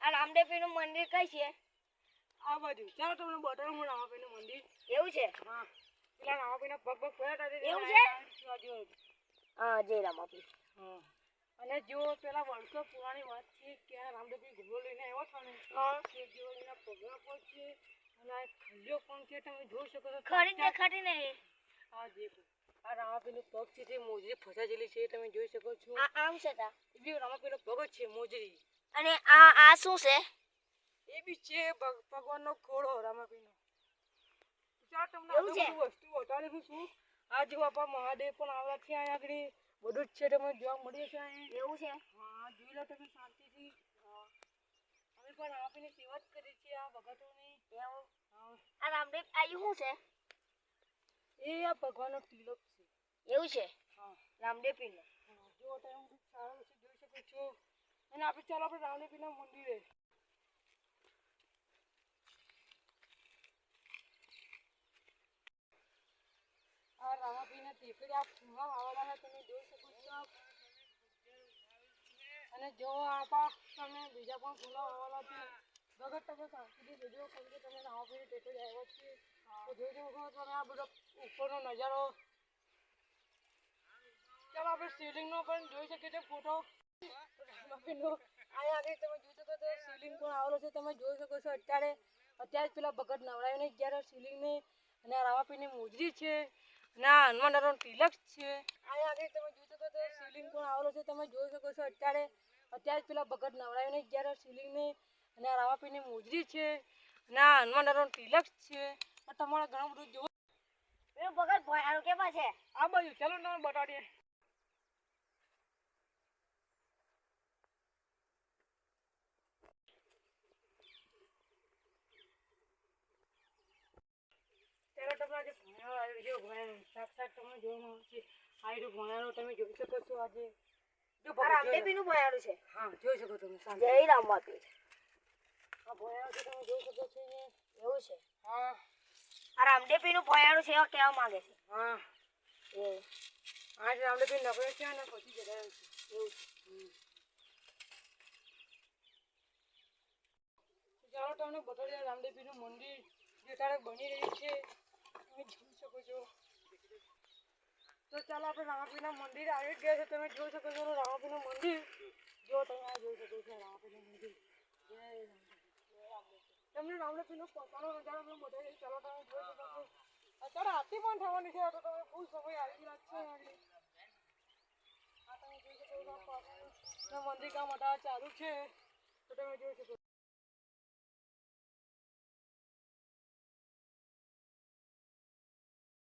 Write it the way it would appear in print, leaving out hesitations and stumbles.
આ રામદેવપીરનું મંદિર કઈ છે? આ બાજુ. ચાલો તમને બતાવું હું રામાપીરનું મંદિર. એવું છે? હા. પેલા રામાપીરના પગ પડ્યા હતા. એવું છે? હા, જય રામાપીર. હા. અને જો પેલા વર્ષો પુરાણી વાત છે કે રામદેવપીર ઘોડો લઈને આવ્યો હતો ને, તે ઘોડીના પગલા પર છે અને આ ખંડ્યો પણ છે. તમે જોઈ શકો છો. ખરી નહીં. હા, દેખો. આ રામાપીરનું પગ છે તે મોજરી ફસાયેલી છે. તમે જોઈ શકો છો. આમ છે તા. એ બી રામાપીરનો પગ જ છે, મોજરી. અને આ શું છે? એ બી છે ભગવાનનો ઘોડો રામાપીરનો. ચાલ તમને એવું છે? વસ્તુ બતાડી છું. આ જો આપણા મહાદેવ પણ આવેલા છે અહીંયા આગળ. બધું જ છે તમે જોવા મળ્યું છે અહીં. એવું છે? હા, જોઈ લો તમે શાંતિથી. અમે પણ રામાપીરની સેવા જ કરી છે આ ભગતોની. એવું? આ રામદેવ આયુ શું છે? એ આ ભગવાનનો તિલક છે. એવું છે? હા, રામદેવપીરનો. જો તમે સારા વિશે જોઈ શકો છો. અને આપણે ચાલો આપણે રામદેવપીરના મંદિરે. આ રામાપીરના ટેકરી આ ફૂલમાં આવેલા છે તમે જોઈ શકો છો. અને જો આપા તમે બીજા પણ ફૂલો આવેલા છે. ભગત તમે શાંતિથી જોજો કેમ કે તમે રામાપીરની ટેકરી આવ્યા છે. તો જોઈ શકો તમે આ બધો ઉપરનો નજારો. ચાલો આપણે શિવલિંગનો પણ જોઈ શકીએ છીએ ફોટો. રામાપીરનો અહીંયા આગળ તમે જોઈ શકો છો શિવલિંગ પણ આવેલો છે. તમે જોઈ શકો છો અત્યારે જ પેલા ભગત નવડાવીને જ્યારે શિવલિંગને અને આ રામાપીરની મોજરી છે. ના હનુમાન દાદાનો તિલક છે. અહીંયા આગળ તમે જોઈ શકો છો શિવલિંગ પણ આવેલો છે. તમે જોઈ શકો છો અત્યારે જ પેલા ભગત નવડાવીને જ્યારે શિવલિંગને અને આ રામાપીરની મોજરી છે. ના હનુમાન દાદાનો તિલક છે. તમારે ઘણું બધું જોવું. પેલું ભગત ભયાનું કે છે? આ બાજુ ચાલો તમને બતાડીએ. ત્યારે તમને આજે ભણ્યા આવી જો ભણ્યા સાક્ષાત તમને જોવામાં આવશે. આ રીતે ભણ્યાનો તમે જોઈ શકો છો આજે. જો રામદેવપીરનું ભયાનું છે? હા, જોઈ શકો તમે. જય રામાપીર. આ ભણ્યા છે તમે જોઈ શકો છો. એવું છે? હા. આ રામદેવપીરનું ભયાનું છે એવું કહેવા માંગે છે. હા. એવું. આજ રામદેવપીર નગર છે ને પછી જગાડ્યું છે. એવું છે? ચાલો તમને બતાડીએ રામદેવપીરનું મંદિર જે તારે બની રહ્યું છે. તમે જોઈ શકો છો. તો ચાલો આપણે રામાપીરના મંદિર આવી ગયા છે. તમે જોઈ શકો છો રામાપીરનું મંદિર. જો તમે આ જોઈ શકો છો રામાપીરનું મંદિર. તમને રામદેવપીરનો પોતાનો નજારો મેં બતાવી. ચાલો તમે જોઈ શકો છો. અત્યારે આરતી પણ થવાની છે તો તમે ફૂલ સમય આવી લાગશે. આ તમે જોઈ શકો છો મંદિર કામ અત્યારે ચાલુ છે. તો તમે જોઈ શકો છો.